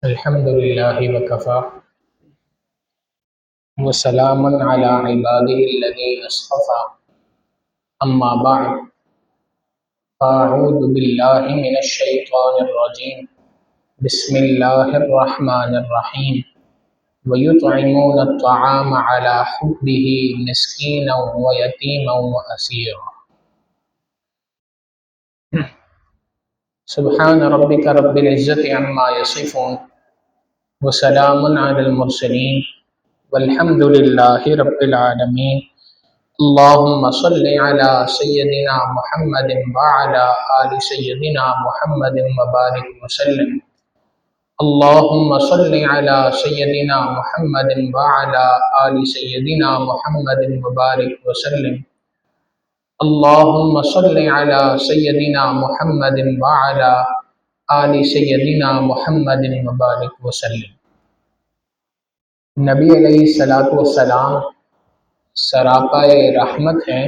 الحمد لله وكفى وسلام على عباده الذين اصطفى أما بعد فأعوذ بالله من الشيطان الرجيم بسم الله الرحمن الرحيم ويطعمون الطعام على حبه مسكينا ويتيما وأسيرا سبحان ربك رب العزة عما يصفون وسلام على المرسلين والحمد لله رب العالمين اللهم صل على سيدنا محمد وعلى آل سيدنا محمد وبارك وسلم اللهم صل على سيدنا محمد وعلى آل سيدنا محمد وبارك وسلم اللهم صل على سيدنا محمد وعلى آل سيدنا محمد وبارك وسلم۔ نبی علیہ الصلوۃ والسلام سراپا رحمت ہیں۔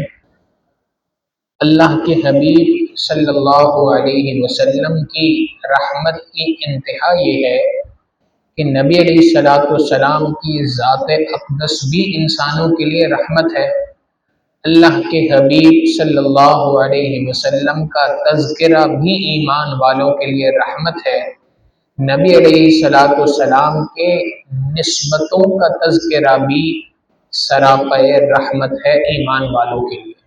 اللہ کے حبیب صلی اللہ علیہ وسلم کی رحمت کی انتہا یہ ہے کہ نبی علیہ الصلوۃ والسلام کی ذات اقدس بھی انسانوں کے لیے رحمت ہے۔ اللہ کے حبیب صلی اللہ علیہ وسلم کا تذکرہ بھی ایمان والوں کے لیے رحمت ہے۔ نبی علیہ الصلوۃ والسلام کے نسبتوں کا تذکرہ بھی سراپا رحمت ہے ایمان والوں کے لیے۔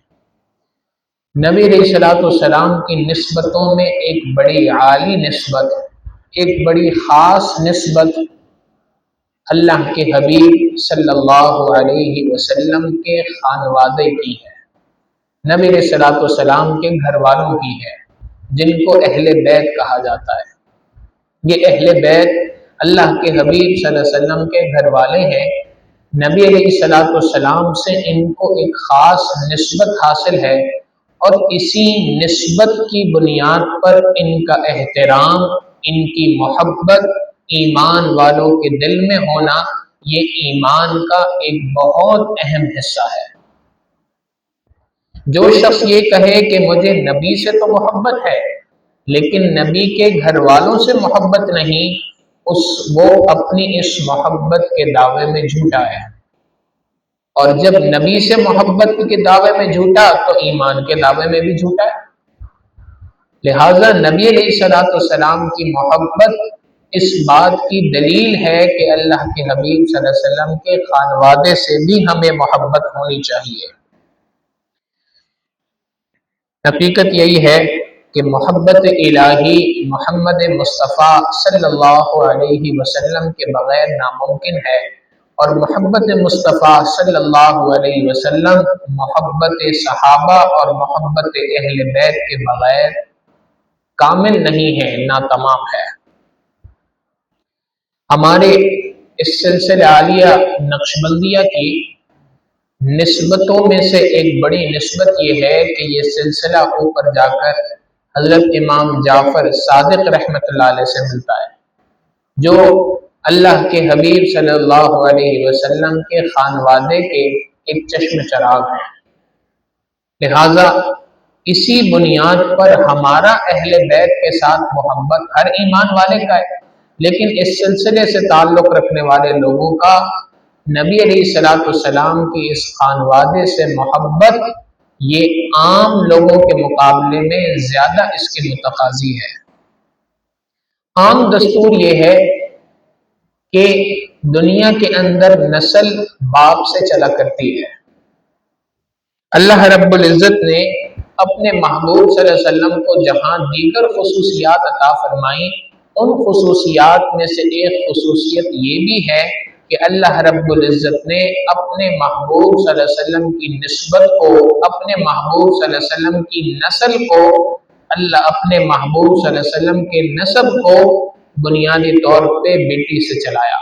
نبی علیہ الصلوۃ والسلام کی نسبتوں میں ایک بڑی عالی نسبت، ایک بڑی خاص نسبت اللہ کے حبیب صلی اللہ علیہ وسلم کے خانوادے کی ہے، نبی علیہ الصلوۃ والسلام کے گھر والوں کی ہے، جن کو اہل بیت کہا جاتا ہے۔ یہ اہل بیت اللہ کے حبیب صلی اللہ علیہ وسلم کے گھر والے ہیں۔ نبی علیہ الصلوۃ والسلام سے ان کو ایک خاص نسبت حاصل ہے، اور اسی نسبت کی بنیاد پر ان کا احترام، ان کی محبت ایمان والوں کے دل میں ہونا، یہ ایمان کا ایک بہت اہم حصہ ہے۔ جو شخص یہ کہے کہ مجھے نبی سے تو محبت ہے لیکن نبی کے گھر والوں سے محبت نہیں، وہ اپنی اس محبت کے دعوے میں جھوٹا ہے، اور جب نبی سے محبت کے دعوے میں جھوٹا تو ایمان کے دعوے میں بھی جھوٹا ہے۔ لہٰذا نبی علیہ الصلوۃ والسلام کی محبت اس بات کی دلیل ہے کہ اللہ کے حبیب صلی اللہ علیہ وسلم کے خانوادے سے بھی ہمیں محبت ہونی چاہیے۔ حقیقت یہی ہے کہ محبت الہی محمد مصطفیٰ صلی اللہ علیہ وسلم کے بغیر ناممکن ہے، اور محبت مصطفیٰ صلی اللہ علیہ وسلم محبت صحابہ اور محبت اہل بیت کے بغیر کامل نہیں ہے، ناتمام ہے۔ ہمارے اس سلسلہ عالیہ نقشبندیہ کی نسبتوں میں سے ایک بڑی نسبت یہ ہے کہ یہ سلسلہ اوپر جا کر حضرت امام جعفر صادق رحمۃ اللہ علیہ سے ملتا ہے، جو اللہ کے حبیب صلی اللہ علیہ وسلم کے خانوادے کے ایک چشم چراغ ہیں۔ لہٰذا اسی بنیاد پر ہمارا اہل بیت کے ساتھ محبت ہر ایمان والے کا ہے، لیکن اس سلسلے سے تعلق رکھنے والے لوگوں کا نبی علیہ الصلوۃ والسلام کی اس خانوادے سے محبت یہ عام لوگوں کے مقابلے میں زیادہ اس کے متقاضی ہے۔ عام دستور یہ ہے کہ دنیا کے اندر نسل باپ سے چلا کرتی ہے۔ اللہ رب العزت نے اپنے محبوب صلی اللہ علیہ وسلم کو جہاں دیگر خصوصیات عطا فرمائیں، ان خصوصیات میں سے ایک خصوصیت یہ بھی ہے کہ اللہ رب العزت نے اپنے محبوب صلی اللہ علیہ وسلم کی نسبت کو، اپنے محبوب صلی اللہ علیہ وسلم کی نسل کو، اللہ اپنے محبوب صلی اللہ علیہ وسلم کے نسب کو بنیادی طور پہ بیٹی سے چلایا۔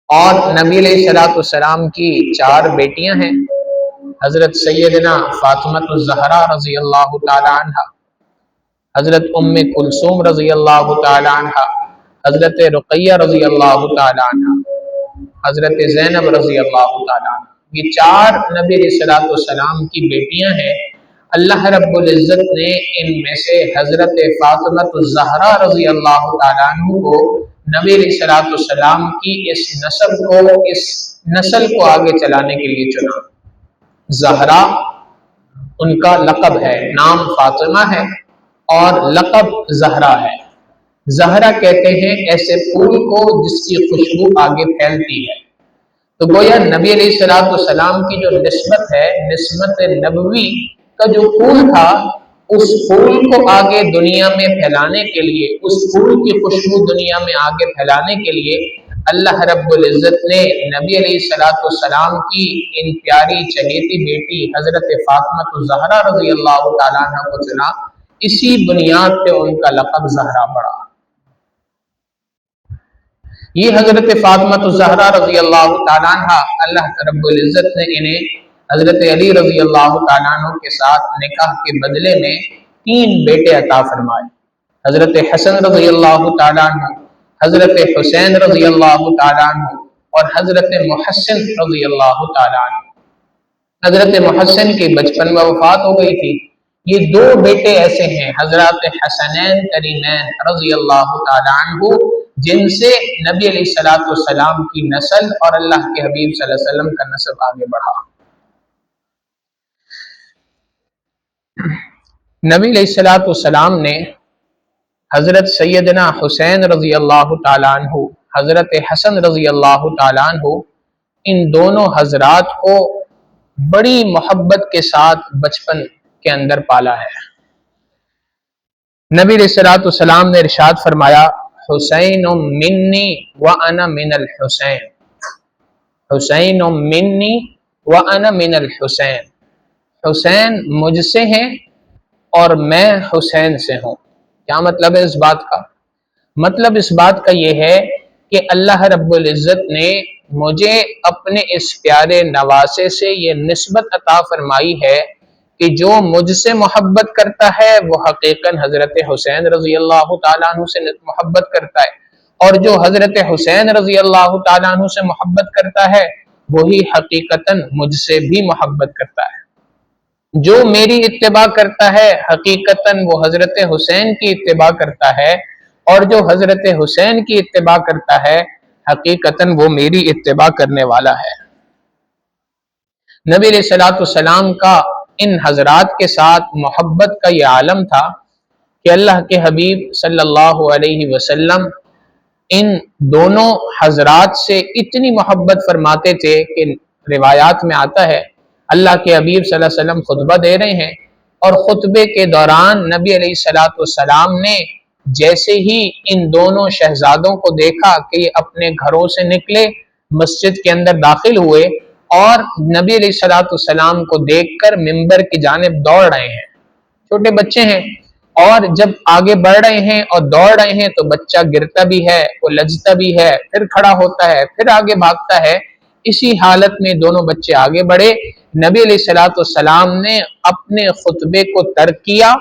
اور نبی علیہ الصلوۃ والسلام کی 4 بیٹیاں ہیں، حضرت سیدنا فاطمہ الزہرا رضی اللہ تعالی عنہ، حضرت ام کلثوم رضی اللہ تعالی عنہ، حضرت رقیہ رضی اللہ تعالی عنہ، حضرت زینب رضی اللہ تعالی عنہ۔ یہ 4 نبی علیہ الصلوۃ والسلام کی بیٹیاں ہیں، اللہ رب العزت نے ان میں سے حضرت فاطمہ الزہرا رضی اللہ تعالیٰ عنہ کو نبی علیہ السلام کی اس نسل کو آگے چلانے کے لیے چنا۔ زہرا ان کا لقب ہے، نام فاطمہ ہے اور لقب زہرا ہے۔ زہرا کہتے ہیں ایسے پھول کو جس کی خوشبو آگے پھیلتی ہے۔ تو گویا نبی علیہ السلام کی جو نسبت ہے، نسبت نبوی کا جو پھول تھا، اس پھول کو آگے دنیا میں پھیلانے کے لیے، اس پھول کی خوشبو دنیا میں آگے پھیلانے کے لیے اللہ رب العزت نے نبی علیہ السلام کی ان پیاری چہیتی بیٹی حضرت فاطمہ الزہرا رضی اللہ تعالیٰ عنہ کو چنا۔ اسی بنیاد پہ ان کا لقب زہرا پڑا۔ یہ حضرت فاطمہ الزہرا رضی اللہ تعالیٰ عنہ، اللہ رب العزت نے انہیں حضرت علی رضی اللہ تعالیٰ عنہ کے ساتھ نکاح کے بدلے میں 3 بیٹے عطا فرمائے۔ حضرت حسن رضی اللہ تعالیٰ عنہ، حضرت حسین رضی اللہ تعالیٰ عنہ اور حضرت محسن رضی اللہ تعالیٰ عنہ۔ حضرت محسن کی بچپن میں وفات ہو گئی تھی۔ یہ 2 بیٹے ایسے ہیں حضرت حسنین کریمین رضی اللہ تعالیٰ عنہ، جن سے نبی علیہ السلام کی نسل اور اللہ کے حبیب صلی اللہ علیہ وسلم کا نسب آگے بڑھا۔ نبی علیہ السلام نے حضرت سیدنا حسین رضی اللہ تعالیٰ عنہ، حضرت حسن رضی اللہ تعالیٰ عنہ، ان دونوں حضرات کو بڑی محبت کے ساتھ بچپن کے اندر پالا ہے۔ نبی علیہ السلام نے ارشاد فرمایا، حسین منی وانا من الحسین، حسین منی وانا من الحسین، حسین مجھ سے ہیں اور میں حسین سے ہوں۔ کیا مطلب ہے اس بات کا؟ مطلب اس بات کا یہ ہے کہ اللہ رب العزت نے مجھے اپنے اس پیارے نواسے سے یہ نسبت عطا فرمائی ہے کہ جو مجھ سے محبت کرتا ہے وہ حقیقاً حضرت حسین رضی اللہ تعالیٰ عنہ سے محبت کرتا ہے، اور جو حضرت حسین رضی اللہ تعالیٰ عنہ سے محبت کرتا ہے وہی حقیقتاً مجھ سے بھی محبت کرتا ہے۔ جو میری اتباع کرتا ہے حقیقتاً وہ حضرت حسین کی اتباع کرتا ہے، اور جو حضرت حسین کی اتباع کرتا ہے حقیقتاً وہ میری اتباع کرنے والا ہے۔ نبی علیہ السلام کا ان حضرات کے ساتھ محبت کا یہ عالم تھا کہ اللہ کے حبیب صلی اللہ علیہ وسلم ان دونوں حضرات سے اتنی محبت فرماتے تھے کہ روایات میں آتا ہے اللہ کے حبیب صلی اللہ علیہ وسلم خطبہ دے رہے ہیں، اور خطبے کے دوران نبی علیہ السلام نے جیسے ہی ان دونوں شہزادوں کو دیکھا کہ یہ اپنے گھروں سے نکلے، مسجد کے اندر داخل ہوئے اور نبی علیہ السلام کو دیکھ کر منبر کی جانب دوڑ رہے ہیں۔ چھوٹے بچے ہیں، اور جب آگے بڑھ رہے ہیں اور دوڑ رہے ہیں تو بچہ گرتا بھی ہے، وہ لجتا بھی ہے، پھر کھڑا ہوتا ہے، پھر آگے بھاگتا ہے۔ اسی حالت میں دونوں بچے آگے بڑھے۔ نبی علیہ السلام نے اپنے خطبے کو ترک کیا،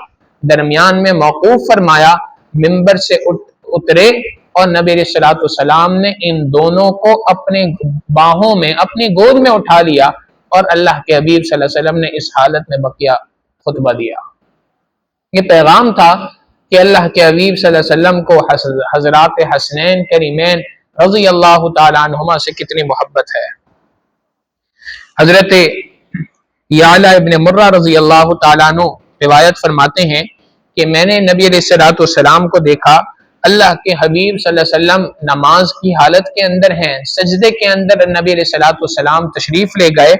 درمیان میں موقوف فرمایا، منبر سے اترے اور نبی علیہ السلام نے ان دونوں کو اپنے باہوں میں، اپنی گود میں اٹھا لیا، اور اللہ کے حبیب صلی اللہ علیہ وسلم نے اس حالت میں بقیہ خطبہ دیا۔ یہ پیغام تھا کہ اللہ کے حبیب صلی اللہ علیہ وسلم کو حضرات حسنین کریمین رضی اللہ تعالیٰ عنہما سے کتنی محبت ہے۔ حضرت یعلا ابن مرہ رضی اللہ تعالیٰ عنہ روایت فرماتے ہیں کہ میں نے نبی علیہ السلام کو دیکھا، اللہ کے حبیب صلی اللہ علیہ وسلم نماز کی حالت کے اندر ہیں، سجدے کے اندر نبی علیہ السلام تشریف لے گئے،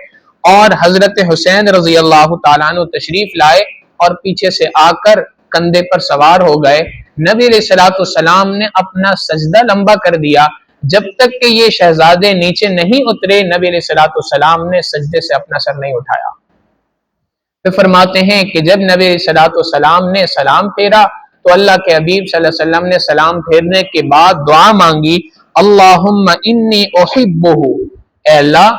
اور حضرت حسین رضی اللہ تعالیٰ عنہ تشریف لائے اور پیچھے سے آ کر کندھے پر سوار ہو گئے۔ نبی علیہ السلام نے اپنا سجدہ لمبا کر دیا، جب تک کہ یہ شہزادے نیچے نہیں اترے نبی علیہ السلام نے سجدے سے اپنا سر نہیں اٹھایا۔ پھر فرماتے ہیں کہ جب نبی علیہ السلام نے سلام پھیرا تو اللہ کے حبیب صلی اللہ علیہ وسلم نے سلام پھیرنے کے بعد دعا مانگی، اللہم انی احبہ، اے اللہ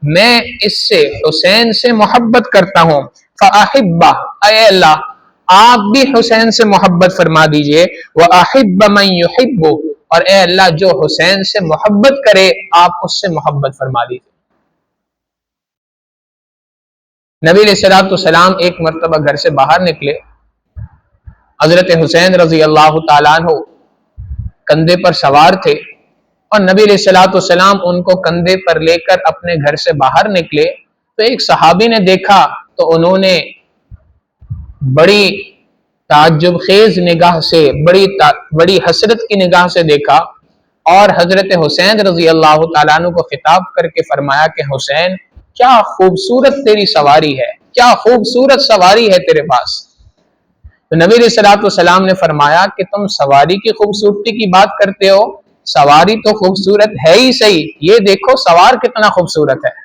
میں اس سے حسین سے محبت کرتا ہوں، فاحبہ، اے اللہ آپ بھی حسین سے محبت فرما دیجئے، واحب من یحبہ، اور اے اللہ جو حسین سے محبت کرے آپ اس سے محبت فرما دیجئے۔ نبی علیہ الصلوۃ والسلام ایک مرتبہ گھر سے باہر نکلے، حضرت حسین رضی اللہ تعالیٰ عنہ کندھے پر سوار تھے، اور نبی علیہ الصلوۃ والسلام ان کو کندھے پر لے کر اپنے گھر سے باہر نکلے تو ایک صحابی نے دیکھا تو انہوں نے بڑی تعجب خیز نگاہ سے، بڑی حسرت کی نگاہ سے دیکھا، اور حضرت حسین رضی اللہ تعالیٰ عنہ کو خطاب کر کے فرمایا کہ حسین، کیا خوبصورت تیری سواری ہے، کیا خوبصورت سواری ہے تیرے پاس۔ تو نبی علیہ الصلوۃ والسلام نے فرمایا کہ تم سواری کی خوبصورتی کی بات کرتے ہو، سواری تو خوبصورت ہے ہی صحیح، یہ دیکھو سوار کتنا خوبصورت ہے۔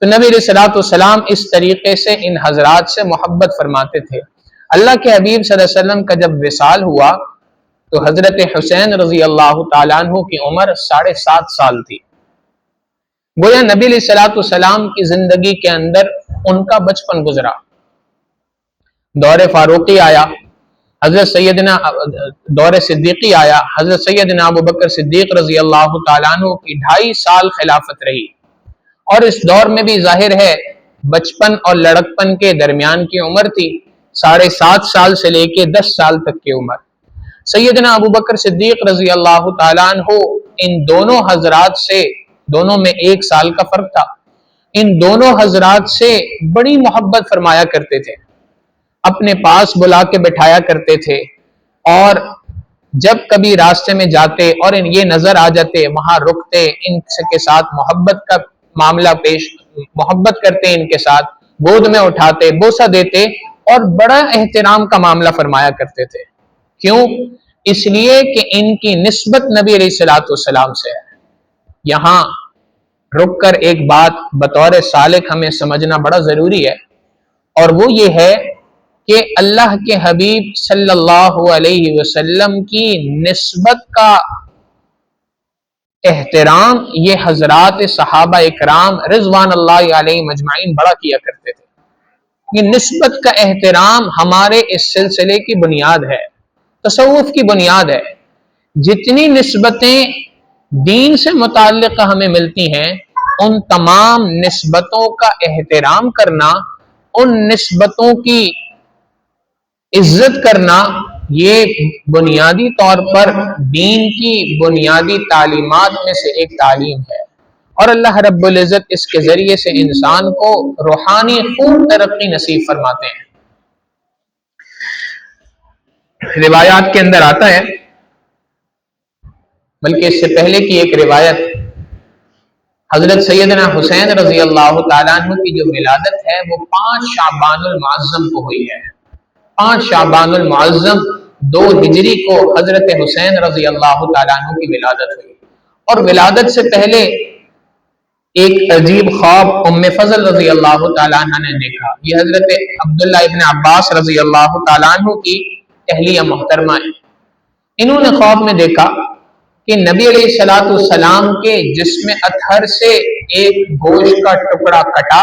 تو نبی علیہ الصلوۃ والسلام اس طریقے سے ان حضرات سے محبت فرماتے تھے۔ اللہ کے حبیب صلی اللہ علیہ وسلم کا جب وصال ہوا تو حضرت حسین رضی اللہ تعالیٰ عنہ کی عمر 7.5 سال تھی۔ گویا نبی علیہ الصلوۃ والسلام کی زندگی کے اندر ان کا بچپن گزرا، دور فاروقی آیا، حضرت سیدنا دور صدیقی آیا، حضرت سیدنا ابوبکر صدیق رضی اللہ تعالیٰ عنہ کی 2.5 سال خلافت رہی، اور اس دور میں بھی ظاہر ہے بچپن اور لڑکپن کے درمیان کی عمر تھی، 7.5 سال سے لے کے 10 سال تک کی عمر۔ سیدنا ابوبکر صدیق رضی اللہ تعالیٰ عنہ ان دونوں حضرات سے، دونوں میں 1 سال کا فرق تھا، ان دونوں حضرات سے بڑی محبت فرمایا کرتے تھے، اپنے پاس بلا کے بٹھایا کرتے تھے، اور جب کبھی راستے میں جاتے اور یہ نظر آ جاتے وہاں رکتے، ان کے ساتھ محبت کا معاملہ محبت کرتے، ان کے ساتھ گود میں اٹھاتے، بوسہ دیتے، اور بڑا احترام کا معاملہ فرمایا کرتے تھے۔ کیوں؟ اس لیے کہ ان کی نسبت نبی علیہ الصلوۃ والسلام سے ہے۔ یہاں رک کر ایک بات بطور سالک ہمیں سمجھنا بڑا ضروری ہے، اور وہ یہ ہے کہ اللہ کے حبیب صلی اللہ علیہ وسلم کی نسبت کا احترام یہ حضرات صحابہ اکرام رضوان اللہ علیہ مجمعین بڑا کیا کرتے تھے۔ یہ نسبت کا احترام ہمارے اس سلسلے کی بنیاد ہے، تصوف کی بنیاد ہے۔ جتنی نسبتیں دین سے متعلق ہمیں ملتی ہیں، ان تمام نسبتوں کا احترام کرنا، ان نسبتوں کی عزت کرنا، یہ بنیادی طور پر دین کی بنیادی تعلیمات میں سے ایک تعلیم ہے، اور اللہ رب العزت اس کے ذریعے سے انسان کو روحانی خوب ترقی نصیب فرماتے ہیں۔ روایات کے اندر آتا ہے، بلکہ اس سے پہلے کی ایک روایت، حضرت سیدنا حسین رضی اللہ تعالیٰ عنہ کی جو ولادت ہے وہ 5 شعبان المعظم کو ہوئی ہے۔ 5 شعبان المعظم 2 ہجری کو حضرت حسین رضی اللہ تعالیٰ عنہ کی ولادت ہوئی، اور ولادت سے پہلے ایک عجیب خواب ام فضل رضی اللہ تعالیٰ عنہ نے دیکھا۔ یہ حضرت عبداللہ ابن عباس رضی اللہ تعالیٰ عنہ کی اہلیہ محترمہ ہے۔ انہوں نے خواب میں دیکھا کہ نبی علیہ الصلوۃ والسلام کے جسم اطہر سے ایک گوشت کا ٹکڑا کٹا،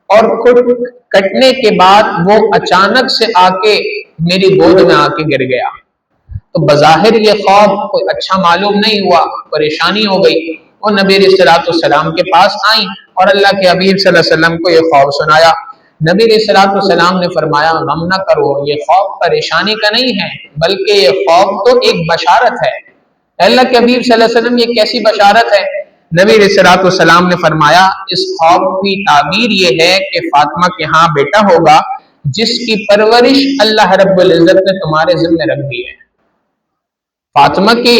اور کٹنے کے بعد وہ اچانک سے آ کے میری گود میں آ کے گر گیا۔ تو بظاہر یہ خواب کوئی اچھا معلوم نہیں ہوا، پریشانی ہو گئی، اور نبی علیہ الصلوۃ والسلام کے پاس آئیں اور اللہ کے حبیب صلی اللہ علیہ وسلم کو یہ خواب سنایا۔ نبی علیہ الصلوۃ والسلام نے فرمایا، غم نہ کرو، یہ خواب پریشانی کا نہیں ہے، بلکہ یہ خواب تو ایک بشارت ہے۔ اللہ کے حبیب صلی اللہ علیہ وسلم، یہ کیسی بشارت ہے؟ نبی علیہ الصلوۃ والسلام نے فرمایا، اس خواب کی تعبیر یہ ہے کہ فاطمہ کے ہاں بیٹا ہوگا جس کی پرورش اللہ رب العزت نے تمہارے ذمہ رکھ دی ہے۔ فاطمہ کے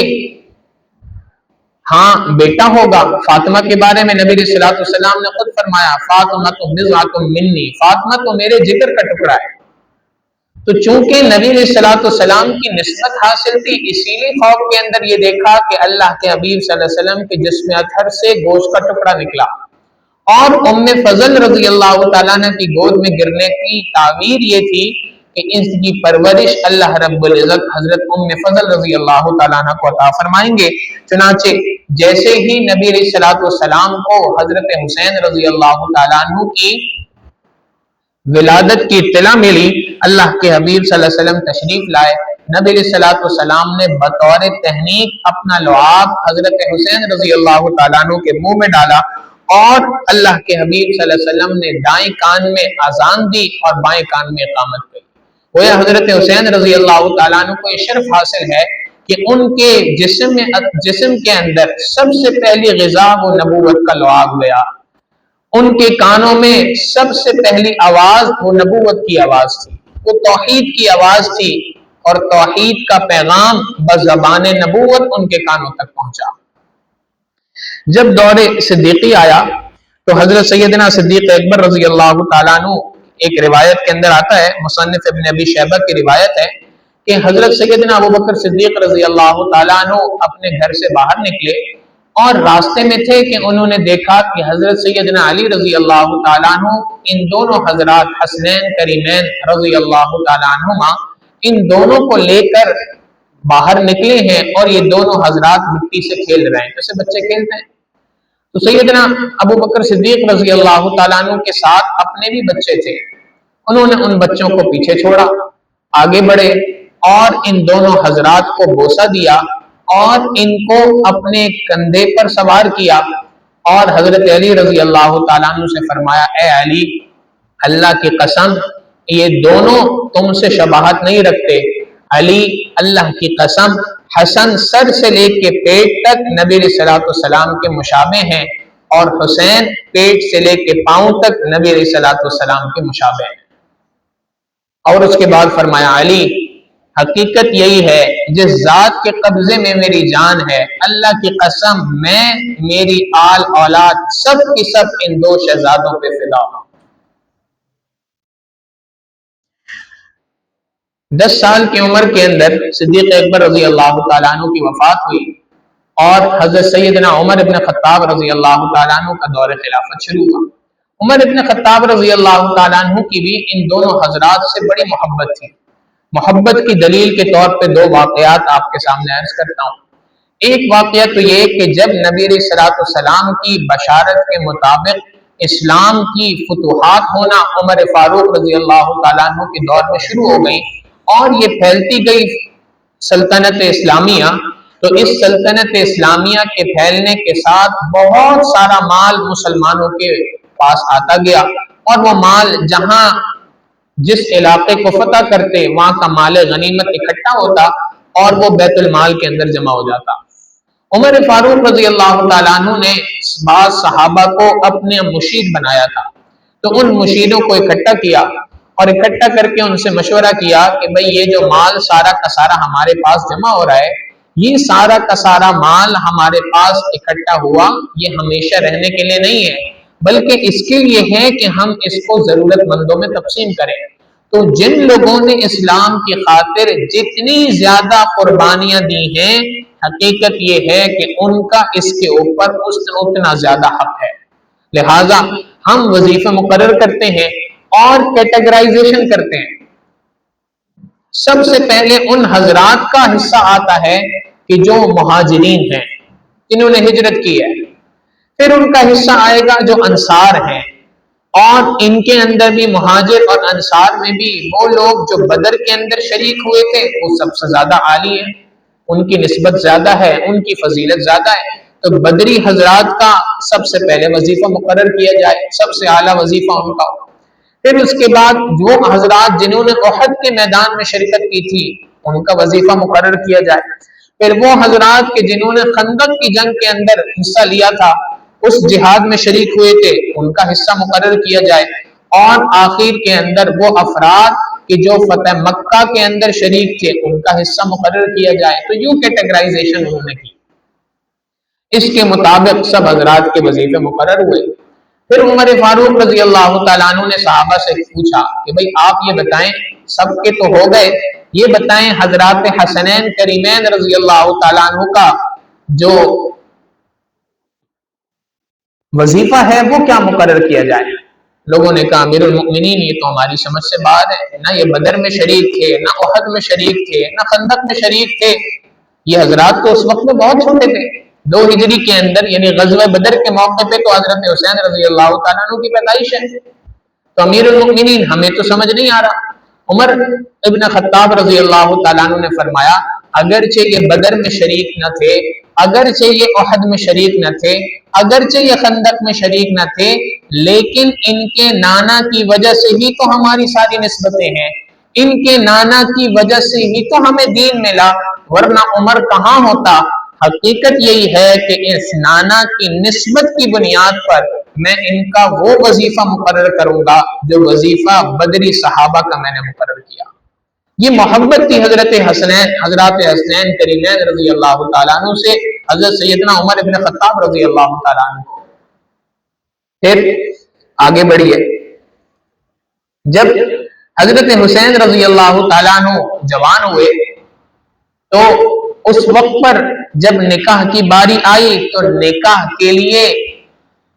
ہاں بیٹا ہوگا۔ فاطمہ کے بارے میں نبی علیہ الصلوۃ والسلام نے خود فرمایا، فاطمہ تو بضعۃ منی، فاطمہ تو میرے جگر کا ٹکڑا ہے۔ تو چونکہ نبی علیہ الصلوۃ والسلام کی نسبت حاصل تھی، اسی لیے خواب کے اندر یہ دیکھا کہ اللہ کے حبیب صلی اللہ علیہ وسلم کے جسم اطہر سے گوشت کا ٹکڑا نکلا، اور ام فضل رضی اللہ تعالیٰ عنہ کی گود میں گرنے کی تعبیر یہ تھی کہ اس کی پرورش اللہ رب العزت حضرت ام فضل رضی اللہ تعالیٰ عنہ کو عطا فرمائیں گے۔ چنانچہ جیسے ہی نبی علیہ الصلوۃ والسلام کو حضرت حسین رضی اللہ تعالیٰ عنہ کی ولادت کی اطلاع ملی، اللہ کے حبیب صلی اللہ علیہ وسلم تشریف لائے۔ نبی علیہ الصلوۃ والسلام نے بطور تہنیک اپنا لعاب حضرت حسین رضی اللہ تعالیٰ عنہ کے منہ میں ڈالا، اور اللہ کے حبیب صلی اللہ علیہ وسلم نے دائیں کان میں اذان دی اور بائیں کان میں اقامت کی۔ وہ حضرت حسین رضی اللہ تعالیٰ عنہ کو یہ شرف حاصل ہے کہ ان کے جسم کے اندر سب سے پہلی غذا وہ نبوت کا لعاب گیا، ان کے کانوں میں سب سے پہلی آواز وہ نبوت کی آواز تھی، وہ توحید کی آواز تھی، اور توحید کا پیغام بزبان نبوت ان کے کانوں تک پہنچا۔ جب دور صدیقی آیا تو حضرت سیدنا صدیق اکبر رضی اللہ تعالیٰ عنہ، ایک روایت کے اندر آتا ہے، مصنف ابن ابی شیبہ کی روایت ہے کہ حضرت سیدنا ابوبکر صدیق رضی اللہ تعالیٰ عنہ اپنے گھر سے باہر نکلے اور راستے میں تھے کہ انہوں نے دیکھا کہ حضرت سیدنا علی رضی اللہ تعالیٰ عنہ ان دونوں حضرات حسنین کریمین رضی اللہ تعالیٰ عنہما ان دونوں کو لے کر باہر نکلے ہیں، اور یہ دونوں حضرات مٹی سے کھیل رہے ہیں جیسے بچے کھیلتے ہیں۔ تو سیدنا ابوبکر صدیق رضی اللہ تعالیٰ عنہ کے ساتھ اپنے بھی بچے تھے، انہوں نے ان بچوں کو پیچھے چھوڑا، آگے بڑھے اور ان دونوں حضرات کو بوسہ دیا اور ان کو اپنے کندھے پر سوار کیا، اور حضرت علی رضی اللہ تعالیٰ عنہ سے فرمایا، اے علی، اللہ کی قسم یہ دونوں تم سے شباہت نہیں رکھتے۔ علی، اللہ کی قسم حسن سر سے لے کے پیٹ تک نبی علیہ الصلوۃ والسلام کے مشابہ ہیں، اور حسین پیٹ سے لے کے پاؤں تک نبی علیہ الصلوۃ والسلام کے مشابہ ہیں۔ اور اس کے بعد فرمایا، علی، حقیقت یہی ہے جس ذات کے قبضے میں میری جان ہے، اللہ کی قسم میں، میری آل اولاد سب کی سب ان دو شہزادوں پہ فدا ہوں۔ 10 سال کی عمر کے اندر صدیق اکبر رضی اللہ تعالیٰ عنہ کی وفات ہوئی، اور حضرت سیدنا عمر ابن خطاب رضی اللہ تعالیٰ عنہ کا دور خلافت شروع ہوا۔ عمر ابن خطاب رضی اللہ تعالیٰ عنہ کی بھی ان دونوں حضرات سے بڑی محبت تھی۔ محبت کی دلیل کے طور پہ 2 واقعات آپ کے سامنے عرض کرتا ہوں۔ ایک واقعہ تو یہ کہ جب نبی علیہ الصلوۃ والسلام کی بشارت کے مطابق اسلام کی فتوحات ہونا عمر فاروق رضی اللہ تعالیٰ عنہ کے دور میں شروع ہو گئی، اور یہ پھیلتی گئی سلطنت اسلامیہ، تو اس سلطنت اسلامیہ کے پھیلنے کے ساتھ بہت سارا مال مسلمانوں کے پاس آتا گیا، اور وہ مال جہاں جس علاقے کو فتح کرتے وہاں کا مال غنیمت اکٹھا ہوتا اور وہ بیت المال کے اندر جمع ہو جاتا۔ عمر فاروق رضی اللہ تعالیٰ عنہ نے بعض صحابہ کو اپنے مشیر بنایا تھا، تو ان مشیروں کو اکٹھا کیا اور اکٹھا کر کے ان سے مشورہ کیا کہ بھئی یہ جو مال سارا کا سارا ہمارے پاس جمع ہو رہا ہے، یہ سارا کا سارا مال ہمارے پاس اکٹھا ہوا، یہ ہمیشہ رہنے کے لیے نہیں ہے، بلکہ اس کے لیے ہے کہ ہم اس کو ضرورت مندوں میں تقسیم کریں۔ تو جن لوگوں نے اسلام کی خاطر جتنی زیادہ قربانیاں دی ہیں، حقیقت یہ ہے کہ ان کا اس کے اوپر اتنا زیادہ حق ہے۔ لہٰذا ہم وظیفہ مقرر کرتے ہیں اور کیٹیگرائزیشن کرتے ہیں۔ سب سے پہلے ان حضرات کا حصہ آتا ہے کہ جو مہاجرین ہیں، جنہوں نے ہجرت کی ہے، پھر ان کا حصہ آئے گا جو انصار ہیں، اور ان کے اندر بھی مہاجر اور انصار میں بھی وہ لوگ جو بدر کے اندر شریک ہوئے تھے وہ سب سے زیادہ عالی ہیں، ان کی نسبت زیادہ ہے، ان کی فضیلت زیادہ ہے۔ تو بدری حضرات کا سب سے پہلے وظیفہ مقرر کیا جائے، سب سے اعلیٰ وظیفہ ان کا۔ پھر اس کے بعد وہ حضرات جنہوں نے احد کے میدان میں شرکت کی تھی ان کا وظیفہ مقرر کیا جائے۔ پھر وہ حضرات کے جنہوں نے خندق کی جنگ کے اندر حصہ لیا تھا، اس جہاد میں شریک ہوئے تھے، ان کا حصہ مقرر کیا جائے۔ اور آخر کے اندر وہ افراد کہ جو فتح مکہ کے اندر شریک تھے ان کا حصہ مقرر کیا جائے۔ تو یوں کیٹیگرائزیشن انہوں نے کی، اس کے مطابق سب حضرات کے وظیفے مقرر ہوئے۔ پھر عمر فاروق رضی اللہ تعالیٰ عنہ نے صحابہ سے پوچھا کہ بھئی آپ یہ بتائیں، سب کے تو ہو گئے، یہ بتائیں حضرات حسنین کریمین رضی اللہ تعالیٰ عنہ کا جو وظیفہ ہے وہ کیا مقرر کیا جائے؟ لوگوں نے کہا امیر المؤمنین یہ تو ہماری سمجھ سے باہر ہے، نہ یہ بدر میں شریک تھے، نہ احد میں شریک تھے، نہ خندق میں شریک تھے، یہ حضرات تو اس وقت میں بہت چھوٹے تھے۔ 2 ہجری کے اندر یعنی غزوہ بدر کے موقع پہ تو حضرت حسین رضی اللہ تعالیٰ عنہ کی پیدائش ہے، تو امیر المؤمنین ہمیں تو سمجھ نہیں آ رہا۔ عمر ابن خطاب رضی اللہ تعالیٰ عنہ نے فرمایا اگرچہ یہ بدر میں شریک نہ تھے، اگرچہ یہ احد میں شریک نہ تھے، اگرچہ یہ خندق میں شریک نہ تھے، لیکن ان کے نانا کی وجہ سے ہی تو ہماری ساری نسبتیں ہیں، ان کے نانا کی وجہ سے ہی تو ہمیں دین ملا، ورنہ عمر کہاں ہوتا۔ حقیقت یہی ہے کہ اس نانا کی نسبت کی بنیاد پر میں ان کا وہ وظیفہ مقرر کروں گا جو وظیفہ بدری صحابہ کا میں نے مقرر کیا۔ یہ محبت تھی حضرت حسنین کریمین رضی اللہ تعالیٰ عنہ سے حضرت سیدنا عمر بن خطاب رضی اللہ تعالیٰ عنہ کو۔ پھر آگے بڑھیے، جب حضرت حسین رضی اللہ تعالیٰ عنہ جوان ہوئے تو اس وقت پر جب نکاح کی باری آئی تو نکاح کے لیے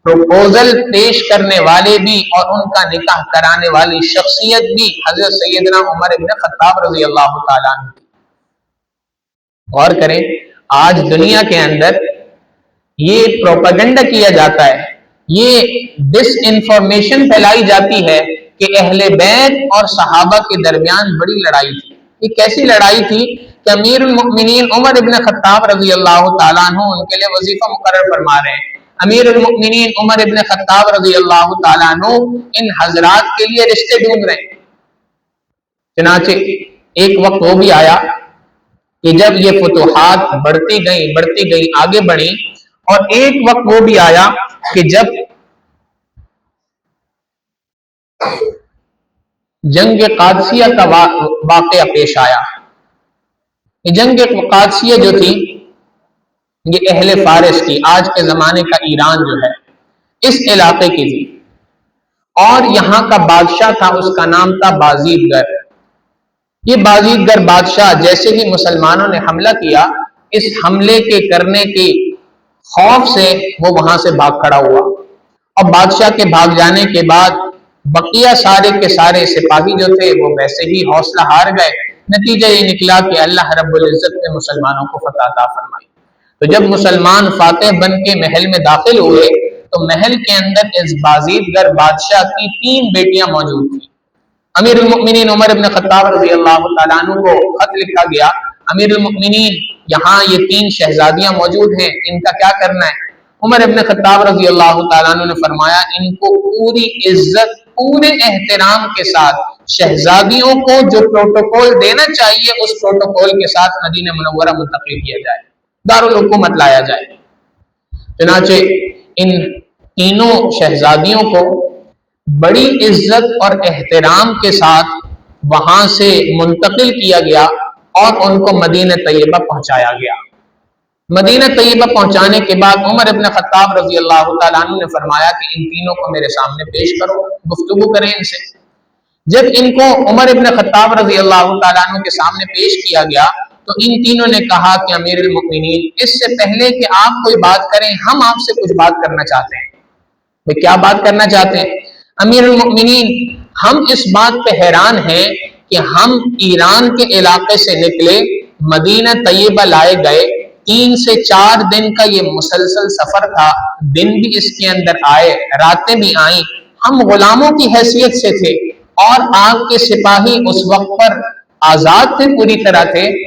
پروپوزل پیش کرنے والے بھی اور ان کا نکاح کرانے والی شخصیت بھی حضرت سیدنا عمر بن خطاب رضی اللہ تعالیٰ عنہ کی۔ غور کریں، آج دنیا کے اندر یہ پروپیگنڈا کیا جاتا ہے، یہ ڈس انفارمیشن پھیلائی جاتی ہے کہ اہل بیت اور صحابہ کے درمیان بڑی لڑائی تھی۔ یہ کیسی لڑائی تھی کہ امیر المؤمنین عمر بن خطاب رضی اللہ تعالیٰ عنہ ان کے لیے وظیفہ مقرر فرما رہے ہیں، امیر المؤمنین عمر ابن خطاب رضی اللہ تعالیٰ عنہ ان حضرات کے لیے رشتے ڈھونڈ رہے ہیں۔ چنانچہ ایک وقت وہ بھی آیا کہ جب یہ فتوحات بڑھتی گئی آگے بڑھی، اور ایک وقت وہ بھی آیا کہ جب جنگ قادسیہ کا واقعہ پیش آیا۔ یہ جنگ قادسیہ جو تھی یہ اہل فارس کی، آج کے زمانے کا ایران جو ہے، اس علاقے کی تھی، اور یہاں کا بادشاہ تھا، اس کا نام تھا بازیدگر۔ یہ بازیدگر بادشاہ جیسے ہی مسلمانوں نے حملہ کیا، اس حملے کے کرنے کی خوف سے وہ وہاں سے بھاگ کھڑا ہوا، اور بادشاہ کے بھاگ جانے کے بعد بقیہ سارے کے سارے سپاہی جو تھے وہ ویسے ہی حوصلہ ہار گئے۔ نتیجہ یہ نکلا کہ اللہ رب العزت نے مسلمانوں کو فتح عطا فرمائی۔ تو جب مسلمان فاتح بن کے محل میں داخل ہوئے تو محل کے اندر اس بازیدگر بادشاہ کی 3 بیٹیاں موجود تھیں۔ امیر المؤمنین عمر بن خطاب رضی اللہ تعالیٰ عنہ کو خط لکھا گیا، امیر المؤمنین یہاں یہ 3 شہزادیاں موجود ہیں، ان کا کیا کرنا ہے؟ عمر بن خطاب رضی اللہ تعالیٰ عنہ نے فرمایا ان کو پوری عزت، پورے احترام کے ساتھ شہزادیوں کو جو پروٹوکول دینا چاہیے اس پروٹوکول کے ساتھ مدینہ منورہ منتقل کیا جائے، دارالحکومت لایا جائے۔ چنانچہ ان تینوں شہزادیوں کو بڑی عزت اور احترام کے ساتھ وہاں سے منتقل کیا گیا اور ان کو مدینہ طیبہ پہنچایا گیا۔ مدینہ طیبہ پہنچانے کے بعد عمر ابن خطاب رضی اللہ تعالیٰ عنہ نے فرمایا کہ ان تینوں کو میرے سامنے پیش کرو، گفتگو کریں ان سے۔ جب ان کو عمر ابن خطاب رضی اللہ تعالیٰ عنہ کے سامنے پیش کیا گیا تو ان تینوں نے کہا کہ امیر المؤمنین اس سے پہلے کہ آپ کوئی بات کریں ہم آپ سے کچھ بات کرنا چاہتے ہیں۔ وہ کیا بات کرنا چاہتے ہیں؟ امیر المؤمنین ہم اس بات پہ حیران ہیں کہ ہم ایران کے علاقے سے نکلے، مدینہ طیبہ لائے گئے، 3 سے 4 دن کا یہ مسلسل سفر تھا، دن بھی اس کے اندر آئے، راتیں بھی آئیں، ہم غلاموں کی حیثیت سے تھے اور آپ کے سپاہی اس وقت پر آزاد تھے،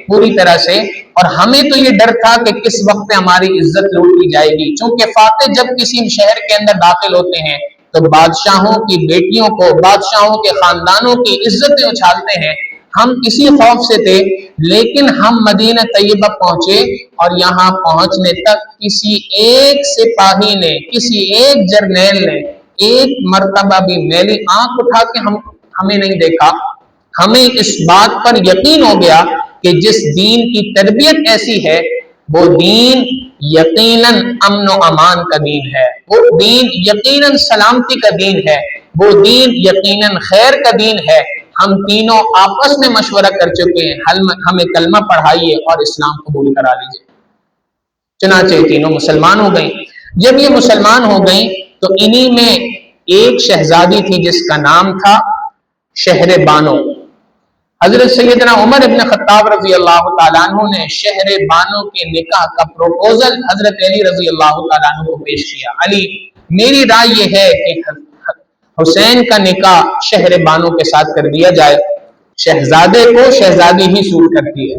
پوری طرح سے، اور ہمیں تو یہ ڈر تھا کہ کس وقت ہماری عزت لوٹ لی جائے گی، چونکہ فاتح جب کسی شہر کے اندر داخل ہوتے ہیں تو بادشاہوں کی بیٹیوں کو، بادشاہوں کے خاندانوں کی عزتیں اچھالتے ہیں۔ ہم اسی خوف سے تھے، لیکن ہم مدینہ طیبہ پہنچے اور یہاں پہنچنے تک کسی ایک سپاہی نے، کسی ایک جرنیل نے ایک مرتبہ بھی میلی آنکھ اٹھا کے ہمیں نہیں دیکھا۔ ہمیں اس بات پر یقین ہو گیا کہ جس دین کی تربیت ایسی ہے وہ دین یقیناً امن و امان کا دین ہے، وہ دین یقیناً سلامتی کا دین ہے، وہ دین یقیناً خیر کا دین ہے۔ ہم تینوں آپس میں مشورہ کر چکے ہیں، ہمیں کلمہ پڑھائیے اور اسلام قبول کرا لیجیے۔ چنانچہ تینوں مسلمان ہو گئیں۔ جب یہ مسلمان ہو گئیں تو انہی میں ایک شہزادی تھی جس کا نام تھا شہر بانو۔ حضرت سیدنا عمر ابن خطاب رضی اللہ تعالیٰ عنہ نے شہر بانو کے نکاح کا پروپوزل حضرت علی رضی اللہ تعالیٰ عنہ کو پیش کیا۔ علی، میری رائے یہ ہے کہ حسین کا نکاح شہر بانو کے ساتھ کر دیا جائے، شہزادے کو شہزادی ہی سوٹ کرتی ہے۔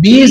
20